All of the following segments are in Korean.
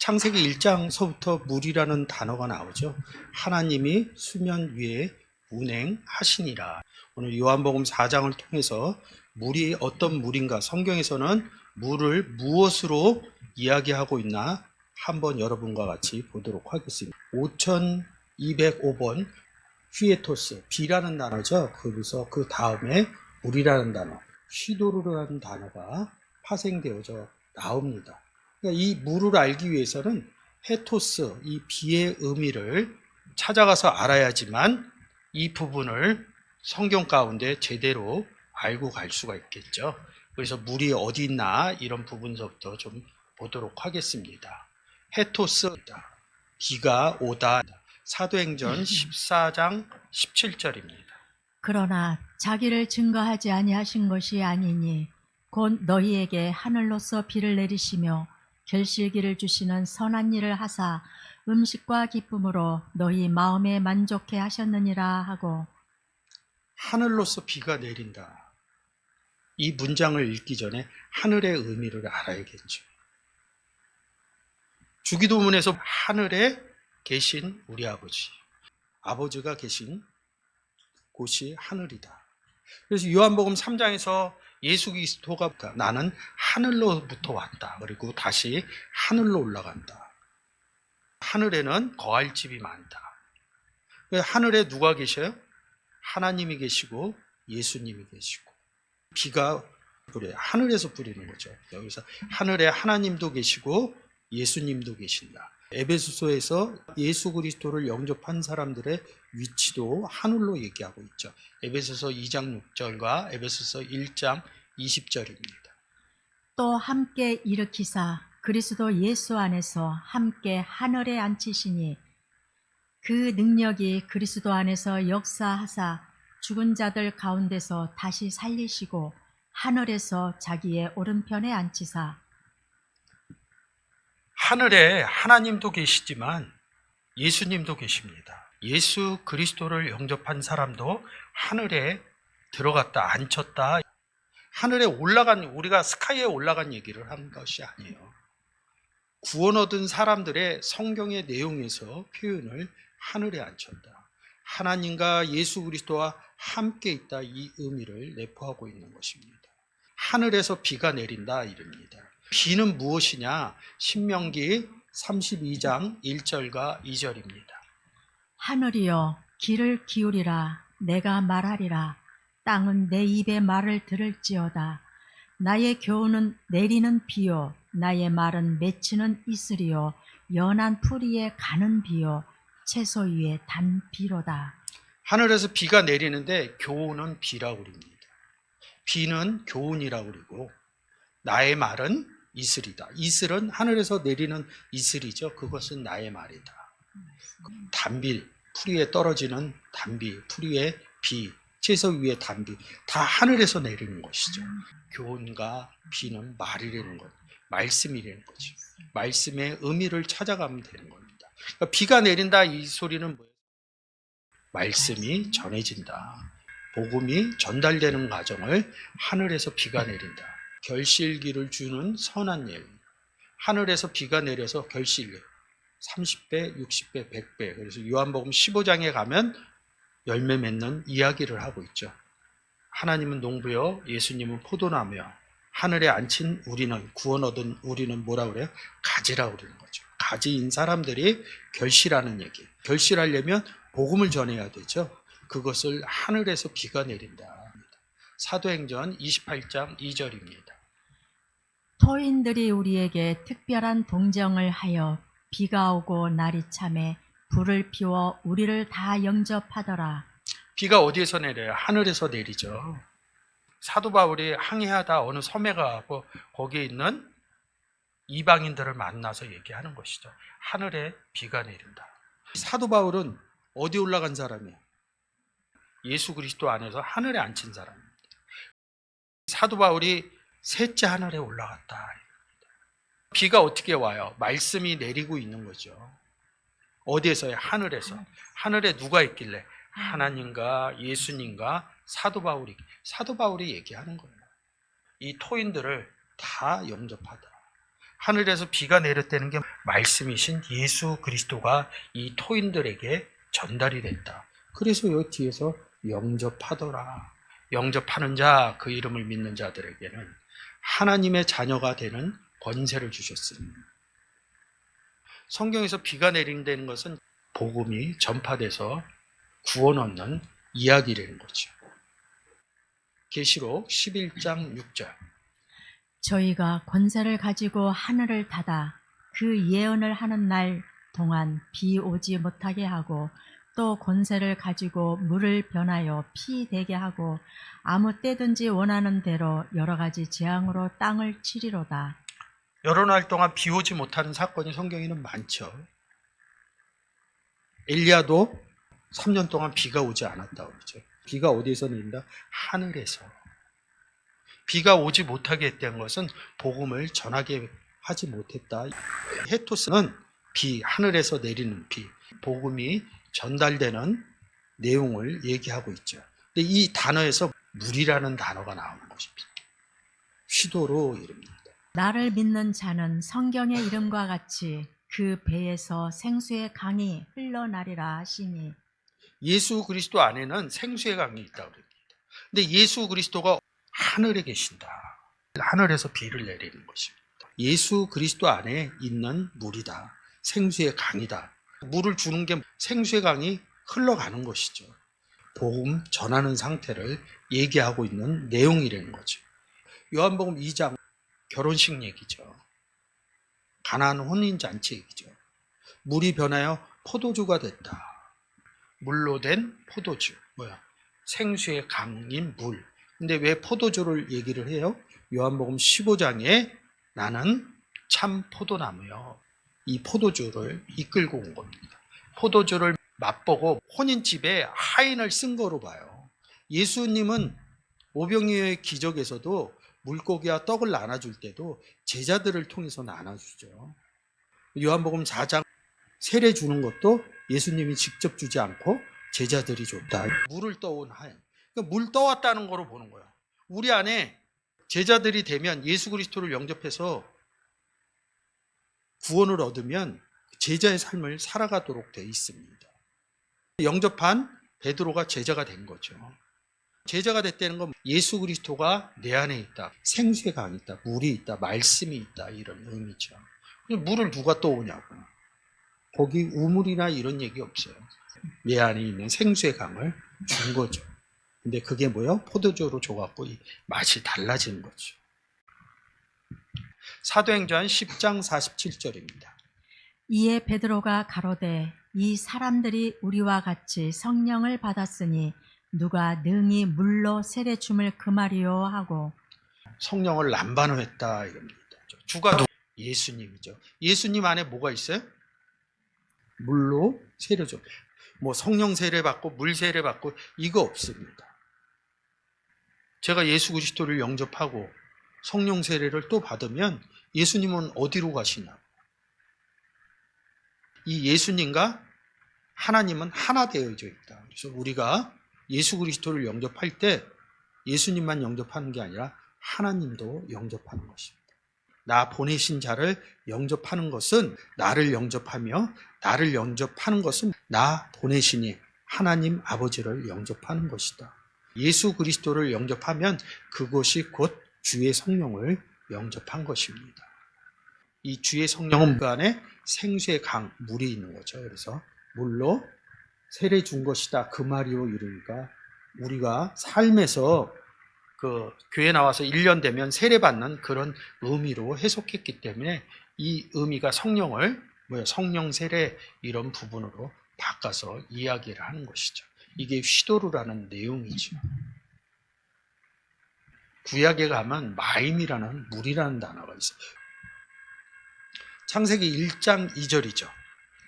창세기 1장서부터 물이라는 단어가 나오죠. 하나님이 수면 위에 운행하시니라. 오늘 요한복음 4장을 통해서 물이 어떤 물인가, 성경에서는 물을 무엇으로 이야기하고 있나 한번 여러분과 같이 보도록 하겠습니다. 5205번 휘에토스, 비라는 단어죠. 그래서 그 다음에 물이라는 단어, 휘도르라는 단어가 파생되어져 나옵니다. 그러니까 이 물을 알기 위해서는 헤토스, 이 비의 의미를 찾아가서 알아야지만 이 부분을 성경 가운데 제대로 알고 갈 수가 있겠죠. 그래서 물이 어디 있나 이런 부분서부터 좀 보도록 하겠습니다. 헤토스, 비가 오다. 사도행전 14장 17절입니다. 그러나 자기를 증거하지 아니하신 것이 아니니 곧 너희에게 하늘로서 비를 내리시며 결실기를 주시는 선한 일을 하사 음식과 기쁨으로 너희 마음에 만족해 하셨느니라 하고. 하늘로서 비가 내린다. 이 문장을 읽기 전에 하늘의 의미를 알아야겠죠. 주기도문에서 하늘에 계신 우리 아버지, 아버지가 계신 곳이 하늘이다. 그래서 요한복음 3장에서 예수 그리스도가 나는 하늘로부터 왔다. 그리고 다시 하늘로 올라간다. 하늘에는 거할 집이 많다. 하늘에 누가 계셔요? 하나님이 계시고 예수님이 계시고 비가 뿌려요. 하늘에서 뿌리는 거죠. 여기서 하늘에 하나님도 계시고 예수님도 계신다. 에베소서에서 예수 그리스도를 영접한 사람들의 위치도 하늘로 얘기하고 있죠. 에베소서 2장 6절과 에베소서 1장 20절입니다. 또 함께 일으키사 그리스도 예수 안에서 함께 하늘에 앉히시니 그 능력이 그리스도 안에서 역사하사 죽은 자들 가운데서 다시 살리시고 하늘에서 자기의 오른편에 앉히사. 하늘에 하나님도 계시지만 예수님도 계십니다. 예수 그리스도를 영접한 사람도 하늘에 들어갔다, 앉혔다. 하늘에 올라간, 우리가 스카이에 올라간 얘기를 한 것이 아니에요. 구원 얻은 사람들의 성경의 내용에서 표현을 하늘에 앉혔다. 하나님과 예수 그리스도와 함께 있다, 이 의미를 내포하고 있는 것입니다. 하늘에서 비가 내린다 이릅니다. 비는 무엇이냐? 신명기 32장 1절과 2절입니다. 하늘이여 귀를 기울이라. 내가 말하리라. 땅은 내 입의 말을 들을지어다. 나의 교훈은 내리는 비요 나의 말은 맺히는 이슬이요 연한 풀 위에 가는 비요 채소 위에 단 비로다. 하늘에서 비가 내리는데 교훈은 비라고 그럽니다. 비는 교훈이라고 그러고 나의 말은 이슬이다. 이슬은 하늘에서 내리는 이슬이죠. 그것은 나의 말이다. 단비, 풀 위에 떨어지는 단비, 풀 위에 비, 채소 위에 단비, 다 하늘에서 내리는 것이죠. 교훈과 비는 말이라는 것, 말씀이라는 거죠. 말씀의 의미를 찾아가면 되는 겁니다. 그러니까 비가 내린다 이 소리는 뭐예요? 말씀이 전해진다. 복음이 전달되는 과정을 하늘에서 비가 내린다. 결실기를 주는 선한 일. 하늘에서 비가 내려서 결실기 30배, 60배, 100배. 그래서 요한복음 15장에 가면 열매 맺는 이야기를 하고 있죠. 하나님은 농부여 예수님은 포도나무여 하늘에 앉힌 우리는, 구원 얻은 우리는 뭐라 그래요? 가지라고 그러는 거죠. 가지인 사람들이 결실하는 얘기. 결실하려면 복음을 전해야 되죠. 그것을 하늘에서 비가 내린다. 사도행전 28장 2절입니다. 토인들이 우리에게 특별한 동정을 하여 비가 오고 날이 참에 불을 피워 우리를 다 영접하더라. 비가 어디에서 내려요? 하늘에서 내리죠. 사도 바울이 항해하다 어느 섬에 가고 거기에 있는 이방인들을 만나서 얘기하는 것이죠. 하늘에 비가 내린다. 사도 바울은 어디 올라간 사람이에요? 예수 그리스도 안에서 하늘에 앉힌 사람입니다. 사도 바울이 셋째 하늘에 올라갔다. 비가 어떻게 와요? 말씀이 내리고 있는 거죠. 어디에서요? 하늘에서. 하늘에 누가 있길래? 하나님과 예수님과 사도 바울이 얘기하는 거예요. 이 토인들을 다 영접하더라. 하늘에서 비가 내렸다는 게 말씀이신 예수 그리스도가 이 토인들에게 전달이 됐다. 그래서 여 뒤에서 영접하더라. 영접하는 자, 그 이름을 믿는 자들에게는 하나님의 자녀가 되는 권세를 주셨습니다. 성경에서 비가 내린다는 것은 복음이 전파돼서 구원 얻는 이야기라는 거죠. 계시록 11장 6절. 저희가 권세를 가지고 하늘을 닫아 그 예언을 하는 날 동안 비 오지 못하게 하고 또 권세를 가지고 물을 변하여 피 되게 하고 아무 때든지 원하는 대로 여러 가지 재앙으로 땅을 치리로다. 여러 날 동안 비 오지 못하는 사건이 성경에는 많죠. 엘리야도 3년 동안 비가 오지 않았다고 그러죠. 비가 어디에서 내린다? 하늘에서. 비가 오지 못하게 했다는 것은 복음을 전하게 하지 못했다. 헤토스는 비, 하늘에서 내리는 비, 복음이 전달되는 내용을 얘기하고 있죠. 근데 이 단어에서 물이라는 단어가 나오는 것입니다. 휘도로 이릅니다. 나를 믿는 자는 성경의 이름과 같이 그 배에서 생수의 강이 흘러나리라 하시니. 예수 그리스도 안에는 생수의 강이 있다고 그럽니다. 근데 예수 그리스도가 하늘에 계신다. 하늘에서 비를 내리는 것입니다. 예수 그리스도 안에 있는 물이다. 생수의 강이다. 물을 주는 게 생수의 강이 흘러가는 것이죠. 복음 전하는 상태를 얘기하고 있는 내용이라는 거죠. 요한복음 2장 결혼식 얘기죠. 가나안 혼인잔치 얘기죠. 물이 변하여 포도주가 됐다. 물로 된 포도주. 생수의 강인 물. 근데 왜 포도주를 얘기를 해요? 요한복음 15장에 나는 참 포도나무요. 이 포도주를 이끌고 온 겁니다. 포도주를 맛보고 혼인집에 하인을 쓴 거로 봐요. 예수님은 오병이어의 기적에서도 물고기와 떡을 나눠줄 때도 제자들을 통해서 나눠주죠. 요한복음 4장 세례 주는 것도 예수님이 직접 주지 않고 제자들이 줬다. 물을 떠온 하인. 그러니까 물 떠왔다는 거로 보는 거야. 우리 안에 제자들이 되면 예수 그리스도를 영접해서 구원을 얻으면 제자의 삶을 살아가도록 돼 있습니다. 영접한 베드로가 제자가 된 거죠. 제자가 됐다는 건 예수 그리스도가 내 안에 있다. 생수의 강이 있다. 물이 있다. 말씀이 있다. 이런 의미죠. 물을 누가 떠오냐고. 거기 우물이나 이런 얘기 없어요. 내 안에 있는 생수의 강을 준 거죠. 근데 그게 뭐예요? 포도주로 줘갖고 이 맛이 달라지는 거죠. 사도행전 10장 47절입니다. 이에 베드로가 가로되 이 사람들이 우리와 같이 성령을 받았으니 누가 능히 물로 세례 줌을 금하리요 하고. 성령을 남반을 했다 이럽니다. 주가 예수님이죠. 예수님 안에 뭐가 있어요? 물로 세례 줌. 성령 세례 받고 물 세례 받고 이거 없습니다. 제가 예수 그리스도를 영접하고 성령 세례를 또 받으면 예수님은 어디로 가시냐? 이 예수님과 하나님은 하나 되어져 있다. 그래서 우리가 예수 그리스도를 영접할 때 예수님만 영접하는 게 아니라 하나님도 영접하는 것입니다. 나 보내신 자를 영접하는 것은 나를 영접하며 나를 영접하는 것은 나 보내시니 하나님 아버지를 영접하는 것이다. 예수 그리스도를 영접하면 그것이 곧 주의 성령을 영접한 것입니다. 이 주의 성령은 그 안에 생수의 강, 물이 있는 거죠. 그래서 물로 세례 준 것이다. 그 말이요 이러니까 우리가 삶에서 그 교회 나와서 1년 되면 세례 받는 그런 의미로 해석했기 때문에 이 의미가 성령을 성령 세례 이런 부분으로 바꿔서 이야기를 하는 것이죠. 이게 휘도르라는 내용이죠. 구약에 가면 마임이라는 물이라는 단어가 있어요. 창세기 1장 2절이죠.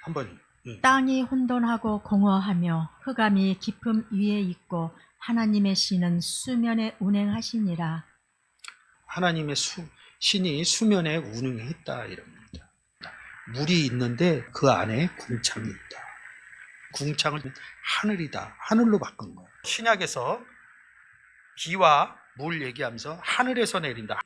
한번. 땅이 혼돈하고 공허하며 흑암이 깊음 위에 있고 하나님의 신은 수면에 운행하시니라. 하나님의 신이 수면에 운행했다 이럽니다. 물이 있는데 그 안에 궁창이 있다. 궁창은 하늘이다. 하늘로 바꾼 거예요. 신약에서 비와 물 얘기하면서 하늘에서 내린다.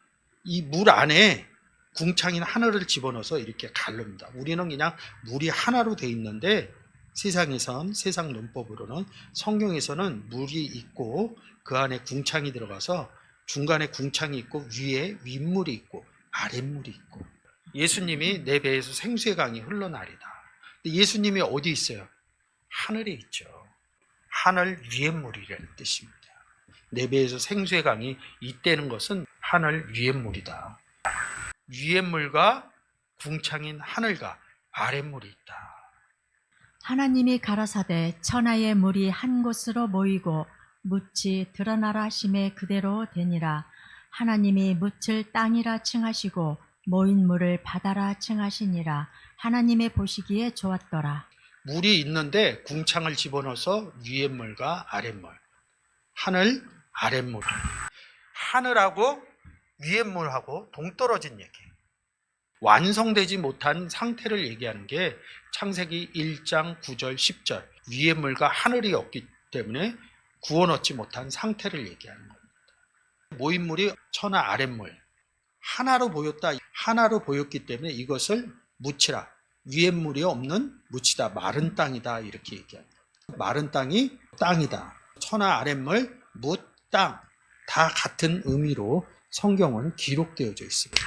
이 물 안에 궁창인 하늘을 집어넣어서 이렇게 가릅니다. 우리는 그냥 물이 하나로 돼 있는데 세상에선 세상 논법으로는 성경에서는 물이 있고 그 안에 궁창이 들어가서 중간에 궁창이 있고 위에 윗물이 있고 아랫물이 있고 예수님이 내 배에서 생수의 강이 흘러나리다. 근데 예수님이 어디 있어요? 하늘에 있죠. 하늘 위의 물이라는 뜻입니다. 내 배에서 생수의 강이 있다는 것은 하늘 위의 물이다. 위의 물과 궁창인 하늘과 아랫물이 있다. 하나님이 가라사대 천하의 물이 한 곳으로 모이고 묻이 드러나라 하심에 그대로 되니라. 하나님이 묻을 땅이라 칭하시고 모인 물을 바다라 칭하시니라. 하나님의 보시기에 좋았더라. 물이 있는데 궁창을 집어넣어서 위의 물과 아랫물, 하늘, 아랫물. 하늘하고 위의 물하고 동떨어진 얘기. 완성되지 못한 상태를 얘기하는 게 창세기 1장 9절 10절. 위의 물과 하늘이 없기 때문에 구원 얻지 못한 상태를 얘기하는 겁니다. 모인 물이 천하 아랫물. 하나로 보였다. 하나로 보였기 때문에 이것을 묻히라. 위에 물이 없는 묻히다. 마른 땅이다. 이렇게 얘기합니다. 마른 땅이 땅이다. 천하 아랫물, 묻, 땅. 다 같은 의미로 성경은 기록되어져 있습니다.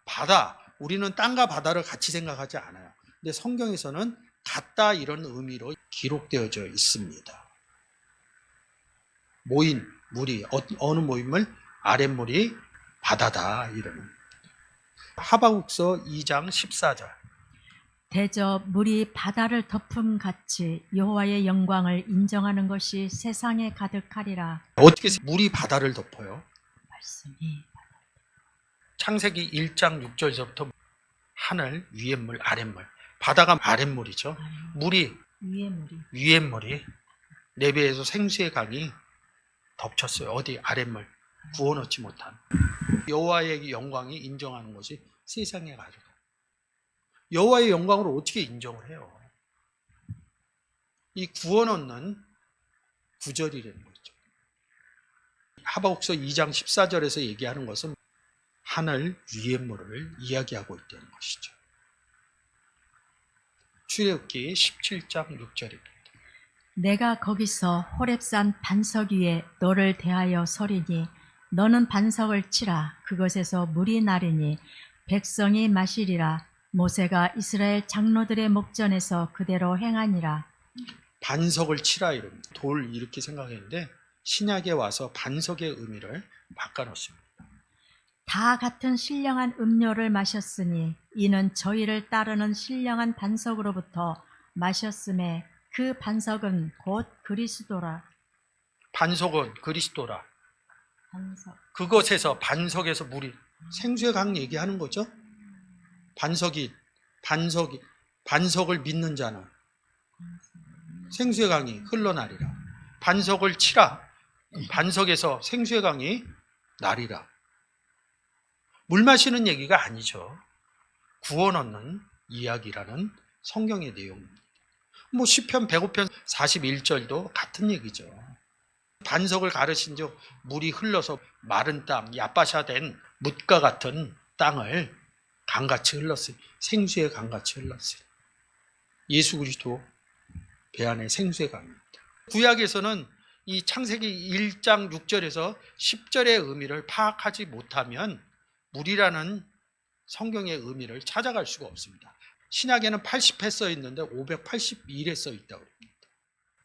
바다. 우리는 땅과 바다를 같이 생각하지 않아요. 근데 성경에서는 같다 이런 의미로 기록되어져 있습니다. 모인 물이 어느 모임을 아랫물이 바다다 이러는. 하박국서 2장 14절. 대저 물이 바다를 덮음 같이 여호와의 영광을 인정하는 것이 세상에 가득하리라. 어떻게 물이 바다를 덮어요? 말씀이 창세기 1장 6절에서부터 하늘, 위의 물, 아랫물. 바다가 아랫물이죠. 물이 위의 물이 내 배에서 생수의 강이 덮쳤어요. 어디? 아랫물. 구원 얻지 못한. 여호와의 영광이 인정하는 것이 세상에 가득. 여호와의 영광을 어떻게 인정을 해요? 이 구원 얻는 구절이라는 거죠. 하박국서 2장 14절에서 얘기하는 것은 하늘 위의 물을 이야기하고 있다는 것이죠. 출애굽기 17장 6절입니다. 내가 거기서 호렙산 반석 위에 너를 대하여 서리니 너는 반석을 치라. 그것에서 물이 나르니 백성이 마시리라. 모세가 이스라엘 장로들의 목전에서 그대로 행하니라. 반석을 치라 이럽니다. 돌 이렇게 생각했는데 신약에 와서 반석의 의미를 바꿔놓습니다. 다 같은 신령한 음료를 마셨으니 이는 저희를 따르는 신령한 반석으로부터 마셨음에 그 반석은 곧 그리스도라. 반석은 그리스도라. 반석. 그것에서 반석에서 물이 생수의 강 얘기하는 거죠. 반석을 믿는 자는 생수의 강이 흘러나리라. 반석을 치라. 반석에서 생수의 강이 나리라. 물 마시는 얘기가 아니죠. 구원 얻는 이야기라는 성경의 내용입니다. 시편 105편 41절도 같은 얘기죠. 반석을 가르친 즉 물이 흘러서 마른 땅, 야바샤된 묻과 같은 땅을 강같이 흘렀어요. 생수의 강같이 흘렀어요. 예수 그리스도 배 안에 생수의 강입니다. 구약에서는 이 창세기 1장 6절에서 10절의 의미를 파악하지 못하면 물이라는 성경의 의미를 찾아갈 수가 없습니다. 신약에는 80회 써 있는데 581회 써 있다고 합니다.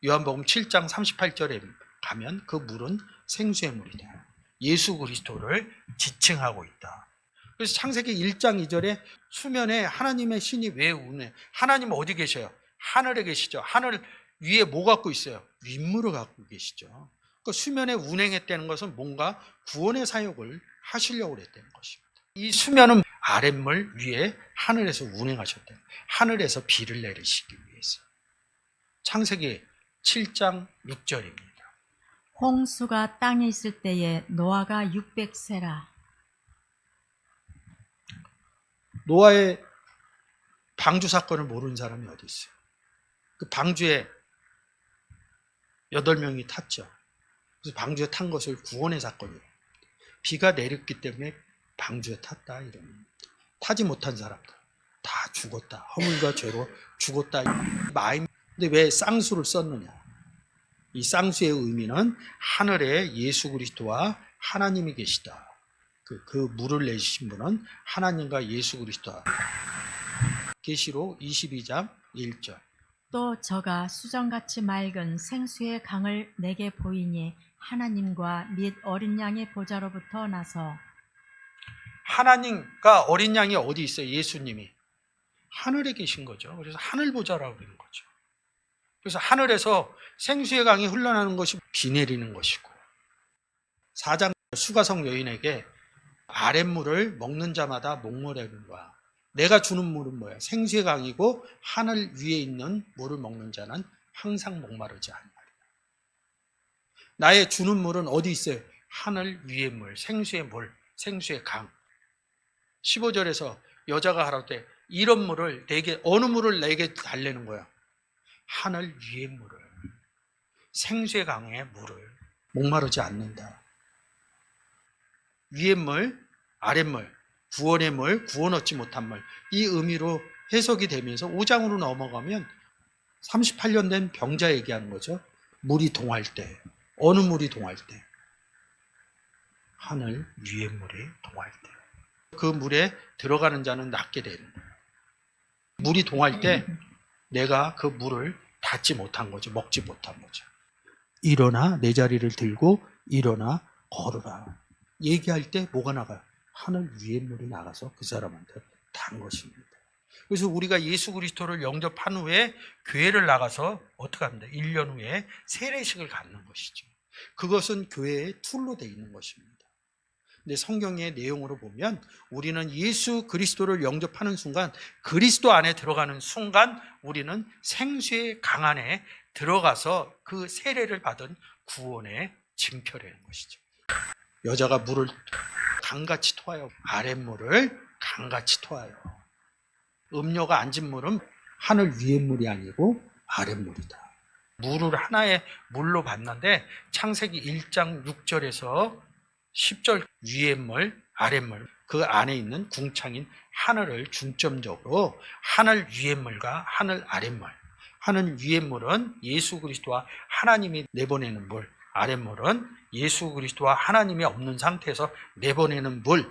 요한복음 7장 38절에 가면 그 물은 생수의 물이다. 예수 그리스도를 지칭하고 있다. 그래서 창세기 1장 2절에 수면에 하나님의 신이 왜 우네? 하나님 어디 계셔요? 하늘에 계시죠. 하늘 위에 뭐 갖고 있어요? 윗물을 갖고 계시죠. 그 수면에 운행했다는 것은 뭔가 구원의 사역을 하시려고 그랬다는 것입니다. 이 수면은 아랫물 위에 하늘에서 운행하셨다. 하늘에서 비를 내리시기 위해서. 창세기 7장 6절입니다. 홍수가 땅에 있을 때에 노아가 600세라. 노아의 방주 사건을 모르는 사람이 어디 있어요? 그 방주에 8명이 탔죠. 그래서 방주에 탄 것을 구원의 사건이에요. 비가 내렸기 때문에 방주에 탔다 이런. 타지 못한 사람들 다 죽었다. 허물과 죄로 죽었다. 마임. 근데 왜 쌍수를 썼느냐? 이 쌍수의 의미는 하늘에 예수 그리스도와 하나님이 계시다. 그 물을 내주신 분은 하나님과 예수 그리스도와. 계시록 22장 1절. 또 저가 수정같이 맑은 생수의 강을 내게 보이니 하나님과 및 어린 양의 보좌로부터 나서. 하나님과 어린 양이 어디 있어요? 예수님이 하늘에 계신 거죠. 그래서 하늘 보좌라고 그러는 거죠. 그래서 하늘에서 생수의 강이 흘러나는 것이 비 내리는 것이고, 4장 수가성 여인에게 아랫물을 먹는 자마다 목마르는 거야. 내가 주는 물은 뭐야? 생수의 강이고 하늘 위에 있는 물을 먹는 자는 항상 목마르지 않는 말이야. 나의 주는 물은 어디 있어요? 하늘 위의 물, 생수의 물, 생수의 강. 15절에서 여자가 하라되 이런 물을 내게, 어느 물을 내게 달래는 거야? 하늘 위의 물을, 생수의 강의 물을. 목마르지 않는다. 위의 물, 아랫물, 구원의 물, 구원 얻지 못한 물, 이 의미로 해석이 되면서 5장으로 넘어가면 38년 된 병자 얘기하는 거죠. 물이 동할 때, 어느 물이 동할 때? 하늘 위의 물이 동할 때. 그 물에 들어가는 자는 낫게 되는 거예요. 물이 동할 때 내가 그 물을 닿지 못한 거죠. 먹지 못한 거죠. 일어나 내 자리를 들고 일어나 걸으라. 얘기할 때 뭐가 나가요? 하늘 위의 물이 나가서 그 사람한테 닿은 것입니다. 그래서 우리가 예수 그리스도를 영접한 후에 교회를 나가서 어떻게 합니다? 1년 후에 세례식을 갖는 것이죠. 그것은 교회의 툴로 되어 있는 것입니다. 근데 성경의 내용으로 보면 우리는 예수 그리스도를 영접하는 순간, 그리스도 안에 들어가는 순간 우리는 생수의 강 안에 들어가서 그 세례를 받은 구원의 징표라는 것이죠. 여자가 물을 강같이 토하여 아랫물을 강같이 토하여. 음료가 앉은 물은 하늘 위의 물이 아니고 아랫물이다. 물을 하나의 물로 봤는데 창세기 1장 6절에서 10절 위의 물, 아랫물, 그 안에 있는 궁창인 하늘을 중점적으로 하늘 위의 물과 하늘 아랫물. 하늘 위의 물은 예수 그리스도와 하나님이 내보내는 물, 아랫물은 예수 그리스도와 하나님이 없는 상태에서 내보내는 물,